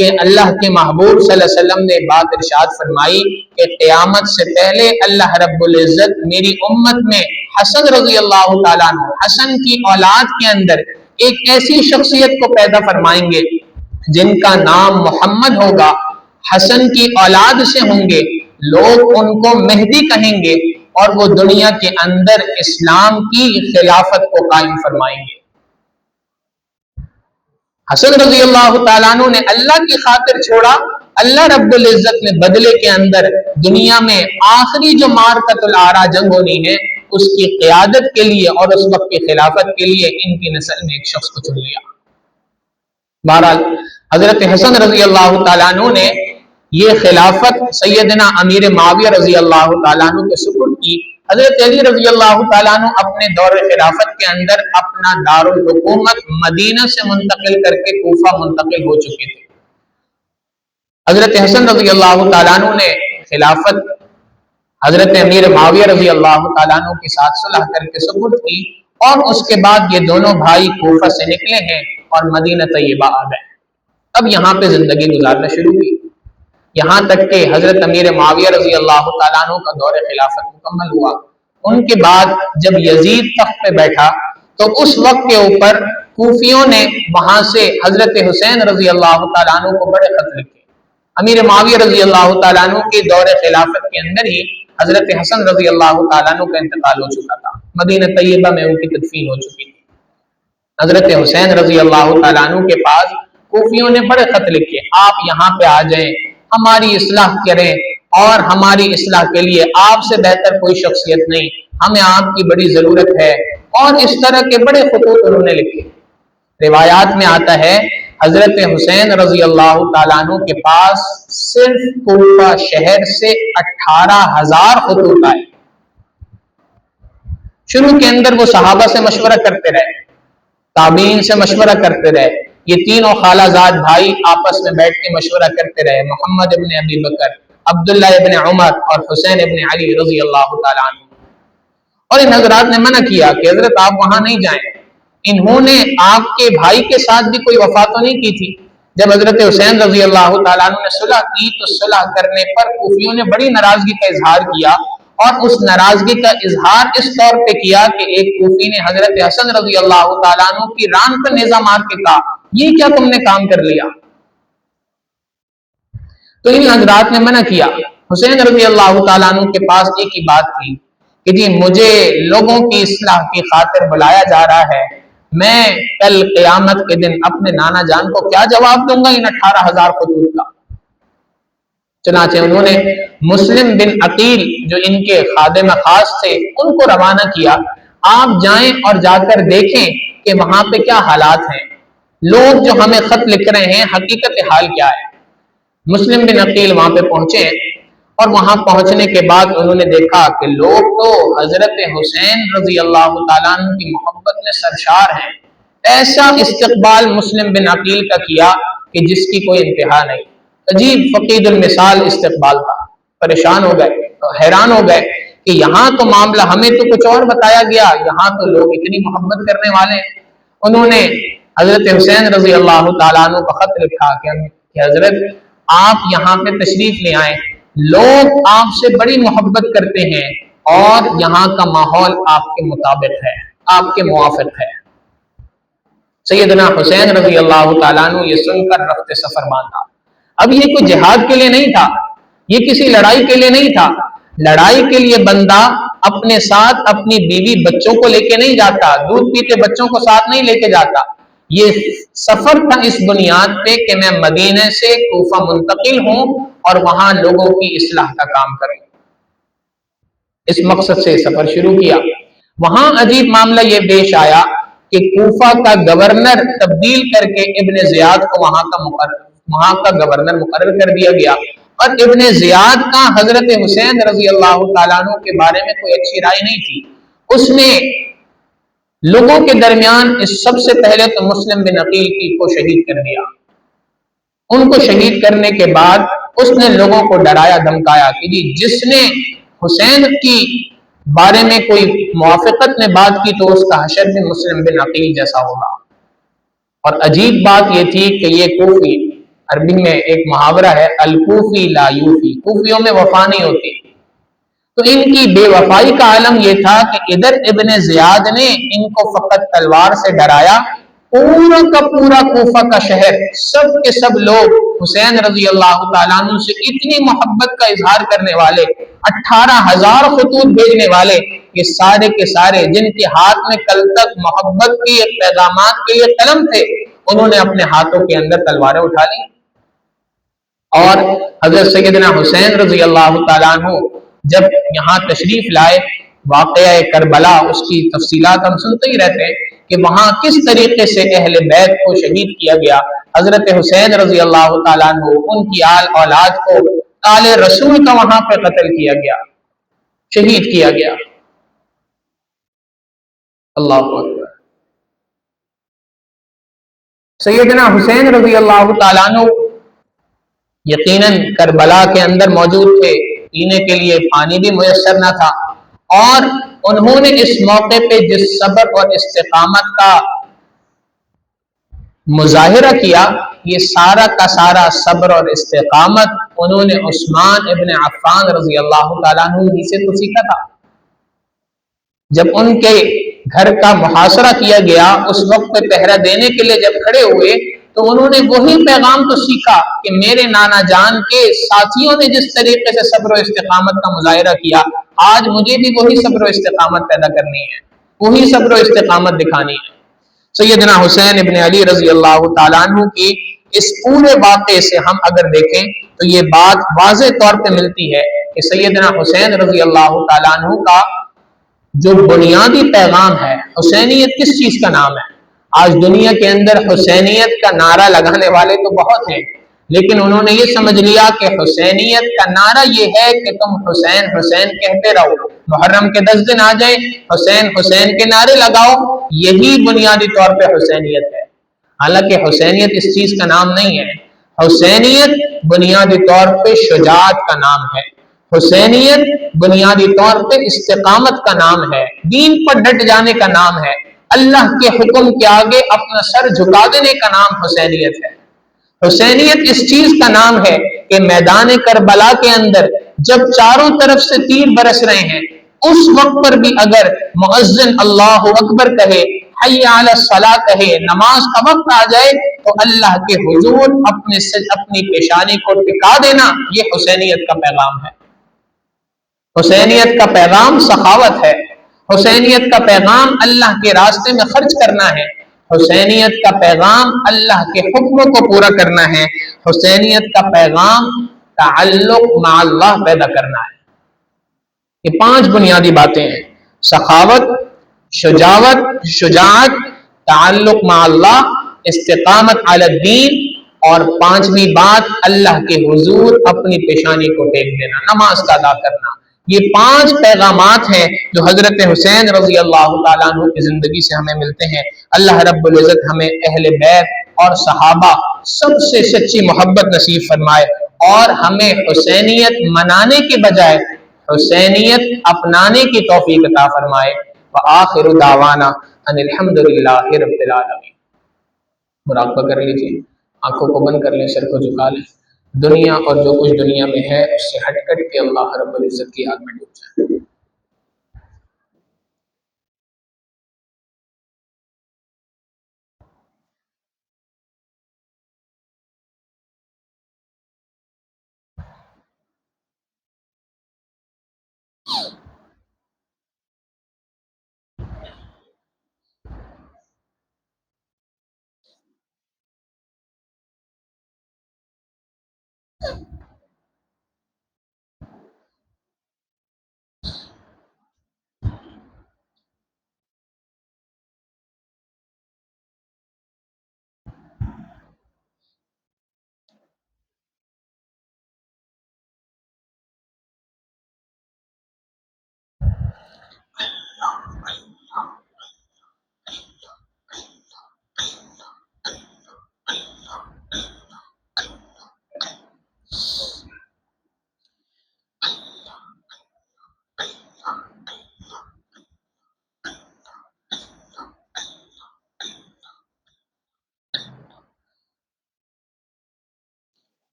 کہ اللہ کے محبوب صلی اللہ علیہ وسلم نے بات ارشاد فرمائی کہ قیامت سے پہلے اللہ رب العزت میری امت میں حسن رضی اللہ تعالیٰ عنہ، حسن کی اولاد کے اندر ایک ایسی شخصیت کو پیدا فرمائیں گے جن کا نام محمد ہوگا، حسن کی اولاد سے ہوں گے، لوگ ان کو مہدی کہیں گے اور وہ دنیا کے اندر اسلام کی خلافت کو قائم فرمائیں گے۔ حسن رضی اللہ تعالیٰ عنہ نے اللہ کی خاطر چھوڑا، اللہ رب العزت نے بدلے کے اندر دنیا میں آخری جو مارکۃ العرا جنگ ہونی ہے اس کی قیادت کے لیے اور اس وقت کی خلافت کے لیے ان کی نسل میں ایک شخص کو چن لیا۔ بہرحال حضرت حسن رضی اللہ تعالیٰ عنہ نے یہ خلافت سیدنا امیر معاویہ رضی اللہ تعالیٰ عنہ کے سپرد کی۔ حضرت علی رضی اللہ تعالیٰ عنہ اپنے دور خلافت کے اندر اپنا دارالحکومت مدینہ سے منتقل کر کے کوفہ منتقل ہو چکے تھے۔ حضرت حسن رضی اللہ تعالیٰ عنہ نے خلافت حضرت امیر معاویہ رضی اللہ تعالیٰ عنہ کے ساتھ صلح کر کے سپرد کی، اور اس کے بعد یہ دونوں بھائی کوفہ سے نکلے ہیں اور مدینہ طیبہ آ گئے۔ اب یہاں پہ زندگی گزارنا شروع کی، یہاں تک کہ حضرت امیر معاویہ رضی اللہ تعالیٰ عنہ کا دور خلافت مکمل ہوا۔ ان کے بعد جب یزید تخت پہ بیٹھا تو اس وقت کے اوپر کوفیوں نے وہاں سے حضرت حسین رضی اللہ تعالیٰ عنہ کو بڑے خط لکھے۔ امیر معاویہ رضی اللہ تعالیٰ عنہ کے دور خلافت کے اندر ہی حضرت حسن رضی اللہ تعالیٰ عنہ کا انتقال ہو چکا تھا، مدینہ طیبہ میں ان کی تدفین ہو چکی تھی۔ حضرت حسین رضی اللہ تعالیٰ عنہ کے پاس کوفیوں نے بڑے خط لکھے، آپ یہاں پہ آ جائیں، ہماری اصلاح کریں، اور ہماری اصلاح کے لیے آپ سے بہتر کوئی شخصیت نہیں، ہمیں آپ کی بڑی ضرورت ہے، اور اس طرح کے بڑے خطوط انہوں نے لکھے۔ روایات میں آتا ہے حضرت حسین رضی اللہ تعالیٰ عنہ کے پاس صرف کوفہ شہر سے 18,000 خطوط آئے۔ شروع کے اندر وہ صحابہ سے مشورہ کرتے رہے، تابعین سے مشورہ کرتے رہے، یہ تینوں خالہ زاد بھائی آپس میں بیٹھ کے مشورہ کرتے رہے، محمد ابن ابی بکر، عبداللہ ابن عمر اور حسین ابن علی رضی اللہ تعالیٰ عنہ۔ اور ان حضرات نے منع کیا کہ حضرت آپ وہاں نہیں جائیں۔ انہوں نے آپ کے بھائی کے ساتھ بھی کوئی وفا تو نہیں کی تھی؟ جب حضرت حسین رضی اللہ تعالیٰ عنہ نے صلح کی تو صلح کرنے پر کوفیوں نے بڑی ناراضگی کا اظہار کیا، اور اس ناراضگی کا اظہار اس طور پہ کیا کہ ایک کوفی نے حضرت حسن رضی اللہ تعالیٰ عنہ کی ران پر نیزہ مار کے کہا، یہ کیا تم نے کام کر لیا؟ تو ان حضرات نے منع کیا۔ حسین رضی اللہ تعالیٰ عنہ کے پاس ایک ہی بات تھی کہ جی مجھے لوگوں کی اصلاح کی خاطر بلایا جا رہا ہے، میں کل قیامت کے دن اپنے نانا جان کو کیا جواب دوں گا ان 18,000 خطوط کا؟ چنانچہ انہوں نے مسلم بن عقیل جو ان کے خادم خاص تھے ان کو روانہ کیا، آپ جائیں اور جا کر دیکھیں کہ وہاں پہ کیا حالات ہیں، لوگ جو ہمیں خط لکھ رہے ہیں حقیقت حال کیا ہے۔ مسلم بن عقیل وہاں پہ پہنچے، اور وہاں پہنچنے کے بعد انہوں نے دیکھا کہ لوگ تو حضرت حسین رضی اللہ تعالیٰ عنہ کی محبت میں سرشار ہیں۔ ایسا استقبال مسلم بن عقیل کا کیا کہ جس کی کوئی انتہا نہیں، عجیب فقید المثال استقبال تھا۔ پریشان ہو گئے، حیران ہو گئے کہ یہاں تو معاملہ ہمیں تو کچھ اور بتایا گیا، یہاں تو لوگ اتنی محبت کرنے والے ہیں۔ انہوں نے حضرت حسین رضی اللہ تعالیٰ عنہ کا خط لکھا کہ حضرت آپ یہاں پہ تشریف لے آئیں، لوگ آپ سے بڑی محبت کرتے ہیں اور یہاں کا ماحول آپ کے مطابق ہے، آپ کے موافق ہے۔ سیدنا حسین رضی اللہ تعالیٰ عنہ یہ سن کر رفت سفر باندھا۔ اب یہ کوئی جہاد کے لیے نہیں تھا، یہ کسی لڑائی کے لیے نہیں تھا۔ لڑائی کے لیے بندہ اپنے ساتھ اپنی بیوی بچوں کو لے کے نہیں جاتا، دودھ پیتے بچوں کو ساتھ نہیں لے کے جاتا۔ یہ سفر تھا اس بنیاد پہ کہ میں مدینے سے کوفہ منتقل ہوں اور وہاں لوگوں کی اصلاح کا کام کروں۔ اس مقصد سے سفر شروع کیا۔ وہاں عجیب معاملہ یہ پیش آیا کہ کوفہ کا گورنر تبدیل کر کے ابن زیاد کو وہاں کا گورنر مقرر کر دیا گیا، اور ابن زیاد کا حضرت حسین رضی اللہ تعالیٰ عنہ کے بارے میں کوئی اچھی رائے نہیں تھی۔ اس نے لوگوں کے درمیان سب سے پہلے تو مسلم بن عقیل کو شہید کر دیا۔ ان کو شہید کرنے کے بعد اس نے لوگوں کو ڈرایا دھمکایا کہ جی جس نے حسین کی بارے میں کوئی موافقت میں بات کی تو اس کا حشر بھی مسلم بن عقیل جیسا ہوگا۔ اور عجیب بات یہ تھی کہ یہ کوفی عربی میں ایک محاورہ ہے، الکوفی لا یوفی، کوفیوں میں وفا نہیں ہوتی. تو ان کی بے وفائی کا عالم یہ تھا کہ ادھر ابن زیاد نے ان کو فقط تلوار سے ڈرایا، پورا کا پورا کوفہ کا شہر، سب کے سب لوگ حسین رضی اللہ تعالیٰ عنہ سے اتنی محبت کا اظہار کرنے والے، 18,000 خطوط بھیجنے والے، یہ سارے کے سارے جن کے ہاتھ میں کل تک محبت کے پیغامات کے لیے قلم تھے، انہوں نے اپنے ہاتھوں کے اندر تلواریں اٹھا لی. اور حضرت سیدنا حسین رضی اللہ تعالیٰ عنہ جب یہاں تشریف لائے، واقعہ کربلا اس کی تفصیلات ہم سنتے ہی رہتے ہیں کہ وہاں کس طریقے سے اہل بیت کو شہید کیا گیا. حضرت حسین رضی اللہ تعالیٰ عنہ، ان کی آل اولاد کو آل رسول کا وہاں پہ قتل کیا گیا، شہید کیا گیا. اللہ اکبر. سیدنا حسین رضی اللہ تعالیٰ عنہ یقیناً کربلا کے اندر موجود تھے، پینے کے لیے پانی بھی میسر نہ تھا، اور انہوں نے اس موقع پہ جس صبر اور استقامت کا مظاہرہ کیا، یہ سارا کا سارا صبر اور استقامت انہوں نے عثمان ابن عفان رضی اللہ تعالیٰ عنہ ہی سے تو سیکھا تھا. جب ان کے گھر کا محاصرہ کیا گیا، اس وقت پہ پہرا دینے کے لیے جب کھڑے ہوئے تو انہوں نے وہی پیغام تو سیکھا کہ میرے نانا جان کے ساتھیوں نے جس طریقے سے صبر و استقامت کا مظاہرہ کیا، آج مجھے بھی وہی صبر و استقامت پیدا کرنی ہے، وہی صبر و استقامت دکھانی ہے. سیدنا حسین ابن علی رضی اللہ تعالیٰ عنہ کی اس پورے واقعے سے ہم اگر دیکھیں تو یہ بات واضح طور پہ ملتی ہے کہ سیدنا حسین رضی اللہ تعالیٰ عنہ کا جو بنیادی پیغام ہے، حسینیت کس چیز کا نام ہے؟ آج دنیا کے اندر حسینیت کا نعرہ لگانے والے تو بہت ہیں، لیکن انہوں نے یہ سمجھ لیا کہ حسینیت کا نعرہ یہ ہے کہ تم حسین حسین کہتے رہو، محرم کے 10 دن آ جائیں حسین حسین کے نعرے لگاؤ، یہی بنیادی طور پہ حسینیت ہے. حالانکہ حسینیت اس چیز کا نام نہیں ہے. حسینیت بنیادی طور پہ شجاعت کا نام ہے. حسینیت بنیادی طور پہ استقامت کا نام ہے، دین پر ڈٹ جانے کا نام ہے، اللہ کے حکم کے آگے اپنا سر جھکا دینے کا نام حسینیت ہے. حسینیت اس چیز کا نام ہے کہ میدان کربلا کے اندر جب چاروں طرف سے تیر برس رہے ہیں، اس وقت پر بھی اگر مؤذن اللہ اکبر کہے، حی علی الصلاۃ کہے، نماز کا وقت آ جائے تو اللہ کے حضور اپنی پیشانی کو ٹکا دینا، یہ حسینیت کا پیغام ہے. حسینیت کا پیغام سخاوت ہے، حسینیت کا پیغام اللہ کے راستے میں خرچ کرنا ہے، حسینیت کا پیغام اللہ کے حکموں کو پورا کرنا ہے، حسینیت کا پیغام تعلق مع اللہ پیدا کرنا ہے. یہ 5 بنیادی باتیں ہیں: سخاوت، شجاعت، تعلق مع اللہ، استقامت علی الدین، اور 5ویں بات اللہ کے حضور اپنی پیشانی کو ٹیک دینا، نماز کا ادا کرنا. یہ 5 پیغامات ہیں جو حضرت حسین رضی اللہ تعالیٰ عنہ کی زندگی سے ہمیں ملتے ہیں. اللہ رب العزت ہمیں اہل بیت اور صحابہ سب سے سچی محبت نصیب فرمائے، اور ہمیں حسینیت منانے کے بجائے حسینیت اپنانے کی توفیق عطا فرمائے. وآخر دعوانا ان الحمد للہ رب العالمین. مراقبہ کر لیجیے، آنکھوں کو بند کر لیں، سر کو جھکا لیں، دنیا اور جو کچھ دنیا میں ہے اس سے ہٹ کٹ کے اللہ رب العزت کی یاد میں ڈوب جائے.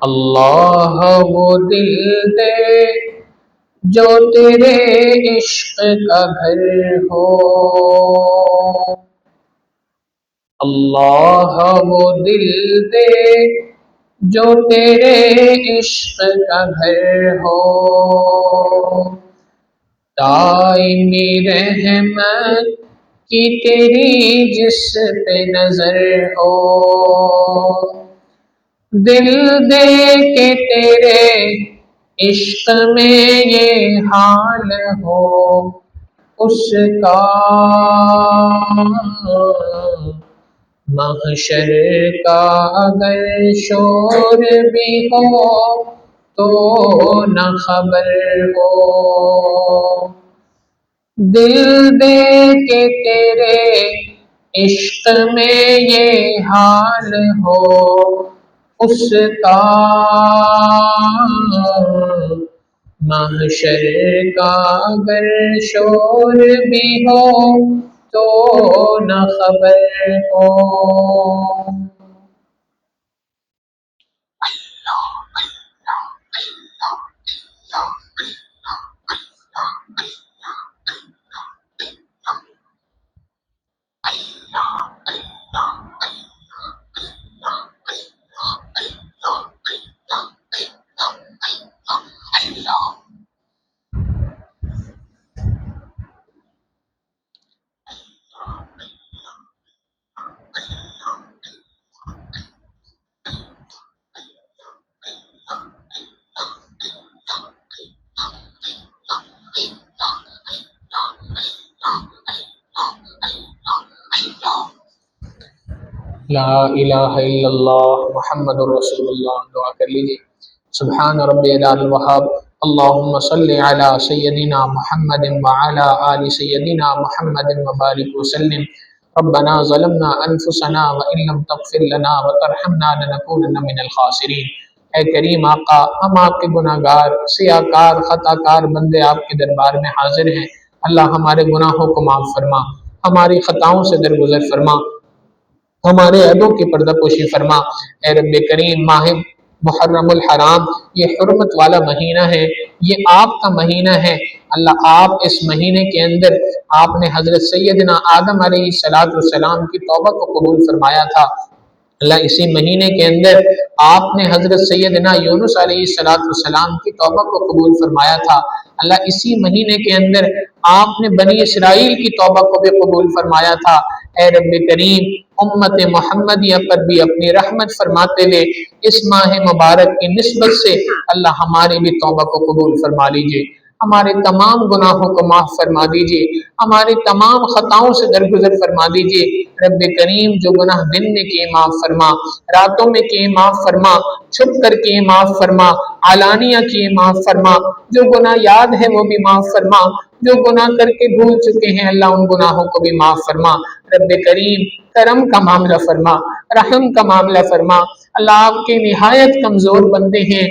اللہ وہ دل دے جو تیرے عشق کا گھر ہو، اللہ وہ دل دے جو تیرے عشق کا گھر ہو، دائمی رحمت کی تیری جس پہ نظر ہو، دل دے کے تیرے عشق میں یہ حال ہو، اس کا محشر کا اگر شور بھی ہو تو نہ خبر ہو، دل دے کے تیرے عشق میں یہ حال ہو، اس کا محشر کا اگر شور بھی ہو تو نہ خبر ہو۔ لا الہ الا اللہ محمد رسول اللہ۔ دعا کر لیجیے۔ سبحان ربی العلی الوہاب، اللہم صلی علی سیدنا محمد وعلی آل سیدنا محمد وبارک وسلم۔ ربنا ظلمنا انفسنا وان لم تغفر لنا وترحمنا لنکونن من الخاسرین۔ اے کریم آقا، ہم آپ کے گناہ گار، سیاہ کار، خطا کار بندے آپ کے دربار میں حاضر ہیں۔ اللہ ہمارے گناہوں کو معاف فرما، ہماری خطاؤں سے درگزر فرما، ہمارے عیبوں کی پردہ پوشی فرما۔ اے رب کریم، ماہ محرم الحرام یہ حرمت والا مہینہ ہے، یہ آپ کا مہینہ ہے۔ اللہ، آپ اس مہینے کے اندر آپ نے حضرت سیدنا آدم علیہ السلام کی توبہ کو قبول فرمایا تھا۔ اللہ، اسی مہینے کے اندر آپ نے حضرت سیدنا یونس علیہ السلام کی توبہ کو قبول فرمایا تھا۔ اللہ، اسی مہینے کے اندر آپ نے بنی اسرائیل کی توبہ کو بھی قبول فرمایا تھا۔ اے رب کریم امت محمدیہ پر بھی اپنی رحمت فرماتے ہوئے اس ماہ مبارک کی نسبت سے اللہ ہماری بھی توبہ کو قبول فرما لیجئے، ہمارے تمام گناہوں کو معاف فرما دیجئے، ہماری تمام خطاؤں سے درگزر فرما دیجئے۔ رب کریم جو گناہ دن میں کیے معاف فرما، راتوں میں کیے معاف فرما، چھپ کر کیے معاف فرما، علانیہ کیے معاف فرما، جو گناہ یاد ہے وہ بھی معاف فرما، جو گناہ کر کے بھول چکے ہیں اللہ ان گناہوں کو بھی معاف فرما۔ رب کریم کرم کا معاملہ فرما، رحم کا معاملہ فرما، اللہ آپ کے نہایت کمزور بندے ہیں،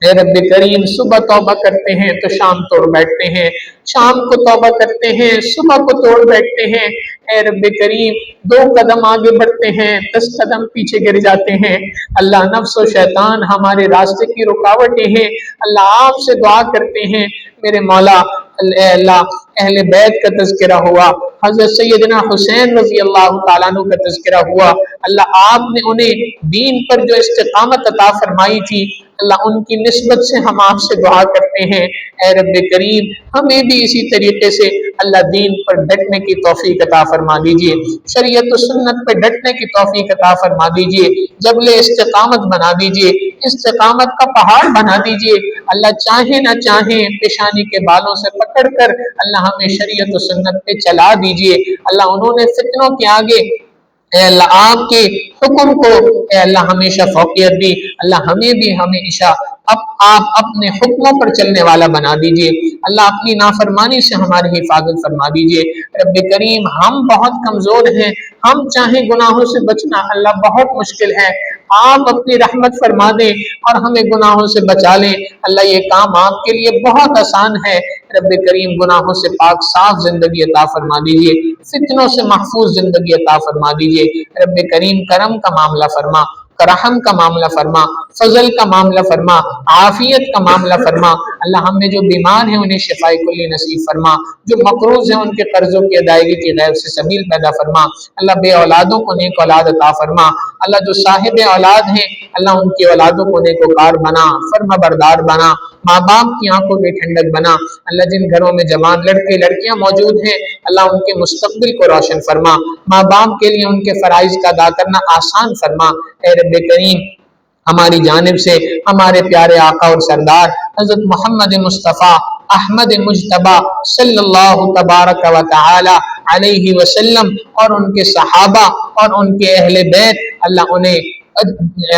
اے رب کریم صبح توبہ کرتے ہیں تو شام توڑ بیٹھتے ہیں، شام کو توبہ کرتے ہیں صبح کو توڑ بیٹھتے ہیں، اے رب کریم 2 قدم آگے بڑھتے ہیں 10 قدم پیچھے گر جاتے ہیں، اللہ نفس و شیطان ہمارے راستے کی رکاوٹیں ہیں، اللہ آپ سے دعا کرتے ہیں میرے مولا، اے اللہ اہل بیت کا تذکرہ ہوا، حضرت سیدنا حسین رضی اللہ تعالیٰ عنہ کا تذکرہ ہوا، اللہ آپ نے انہیں دین پر جو استقامت عطا فرمائی تھی، اللہ ان کی نسبت سے ہم آپ سے دعا کرتے ہیں، اے رب کریم ہمیں بھی اسی طریقے سے اللہ دین پر ڈٹنے کی توفیق عطا فرما دیجئے، شریعت و سنت پہ ڈٹنے کی توفیق عطا فرما دیجئے، جبل استقامت بنا دیجئے، استقامت کا پہاڑ بنا دیجئے، اللہ چاہیں نہ چاہیں پیشانی کے بالوں سے پکڑ کر اللہ ہمیں شریعت و سنت پہ چلا دیجئے، اللہ انہوں نے فتنوں کے آگے اے اللہ آپ کے حکم کو اے اللہ ہمیشہ فوقیت دی، اللہ ہمیں بھی ہمیشہ آپ اپنے حکموں پر چلنے والا بنا دیجئے، اللہ اپنی نافرمانی سے ہماری حفاظت فرما دیجئے۔ رب کریم ہم بہت کمزور ہیں، ہم چاہیں گناہوں سے بچنا اللہ بہت مشکل ہے، آپ اپنی رحمت فرما دیں اور ہمیں گناہوں سے بچا لیں، اللہ یہ کام آپ کے لیے بہت آسان ہے۔ رب کریم گناہوں سے پاک صاف زندگی عطا فرما دیجئے، فتنوں سے محفوظ زندگی عطا فرما دیجئے، رب کریم کرم کا معاملہ فرما، کرحم کا معاملہ فرما، فضل کا معاملہ فرما، عافیت کا معاملہ فرما، اللہ ہم میں جو بیمار ہیں انہیں شفاء کلی نصیب فرما، جو مقروض ہیں ان کے قرضوں کی ادائیگی کی غیر سے سبیل پیدا فرما، اللہ بے اولادوں کو نیک اولاد عطا فرما، اللہ جو صاحب اولاد ہیں اللہ ان کی اولادوں کو نیک وکار بنا، فرما بردار بنا، ماں باپ کی آنکھوں میں ٹھنڈک بنا، اللہ جن گھروں میں جوان لڑکے لڑکیاں موجود ہیں اللہ ان کے مستقبل کو روشن فرما، ماں باپ کے لیے ان کے فرائض کا ادا کرنا آسان فرما، اے رب کریم ہماری جانب سے ہمارے پیارے آقا اور سردار حضرت محمد مصطفیٰ احمد مجتبی صلی اللہ تبارک و تعالی علیہ وسلم اور ان کے صحابہ اور ان کے اہل بیت اللہ انہیں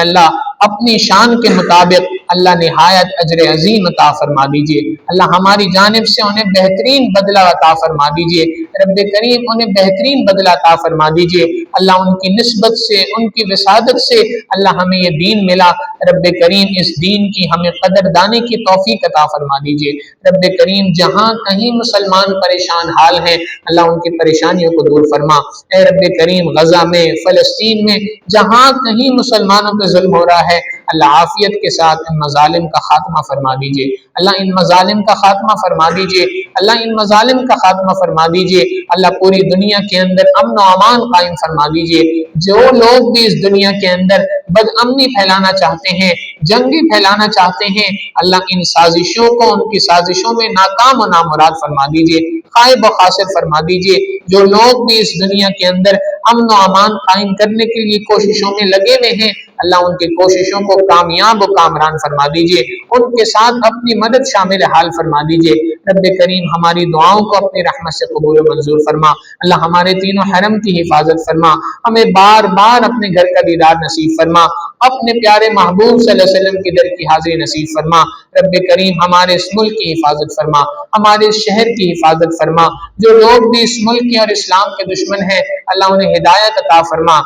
اللہ اپنی شان کے مطابق اللہ نہایت اجر عظیم عطا فرما دیجئے، اللہ ہماری جانب سے انہیں بہترین بدلہ عطا فرما دیجئے، رب کریم انہیں بہترین بدلہ عطا فرما دیجئے، اللہ ان کی نسبت سے ان کی وسادت سے اللہ ہمیں یہ دین ملا، رب کریم اس دین کی ہمیں قدردانی کی توفیق عطا فرما دیجئے، رب کریم جہاں کہیں مسلمان پریشان حال ہیں اللہ ان کی پریشانیوں کو دور فرما، اے رب کریم غزہ میں فلسطین میں جہاں کہیں مسلمانوں پہ ظلم ہو رہا ہے اللہ عافیت کے ساتھ ان مظالم کا خاتمہ فرما دیجئے، اللہ ان مظالم کا خاتمہ فرما دیجئے، اللہ ان مظالم کا خاتمہ فرما دیجئے، اللہ پوری دنیا کے اندر امن و امان قائم فرما دیجئے، جو لوگ بھی اس دنیا کے اندر بد امنی پھیلانا چاہتے ہیں جنگی پھیلانا چاہتے ہیں اللہ ان سازشوں کو ان کی سازشوں میں ناکام و نامراد فرما دیجئے، خائب و خاسر فرما دیجئے، جو لوگ بھی اس دنیا کے اندر امن و امان قائم کرنے کے لیے کوششوں میں لگے ہوئے ہیں اللہ ان کی کوششوں کو کامیاب و کامران فرما دیجئے، ان کے ساتھ اپنی مدد شامل حال فرما دیجئے، رب کریم ہماری دعاؤں کو اپنی رحمت سے قبول و منظور فرما، اللہ ہمارے تینوں حرم کی حفاظت فرما، ہمیں بار بار اپنے گھر کا دیدار نصیب فرما، اپنے پیارے محبوب صلی اللہ علیہ وسلم کی در کی حاضری نصیب فرما، رب کریم ہمارے اس ملک کی حفاظت فرما، ہمارے اس شہر کی حفاظت فرما، جو لوگ بھی اس ملک کے اور اسلام کے دشمن ہیں اللہ انہیں ہدایت عطا فرما،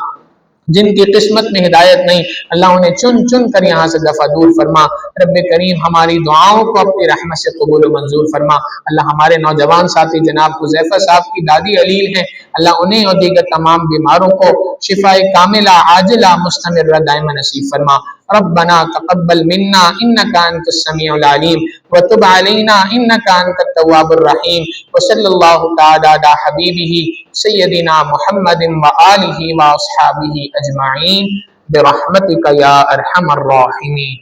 جن کی قسمت میں ہدایت نہیں اللہ انہیں چن چن کر یہاں سے دفع دور فرما، رب کریم ہماری دعاؤں کو اپنی رحمت سے قبول و منظور فرما، اللہ ہمارے نوجوان ساتھی جناب حذیفہ صاحب کی دادی علیل ہیں اللہ انہیں اور دیگر تمام بیماروں کو شفاء کاملہ عاجلہ مستمرہ دائمہ نصیب فرما، ربنا تقبل منا انك انت السميع العليم وتب علينا انك انت التواب الرحيم وصلى الله تعالى على حبيبه سيدنا محمد وآله واصحابه اجمعين برحمتك يا ارحم الراحمين۔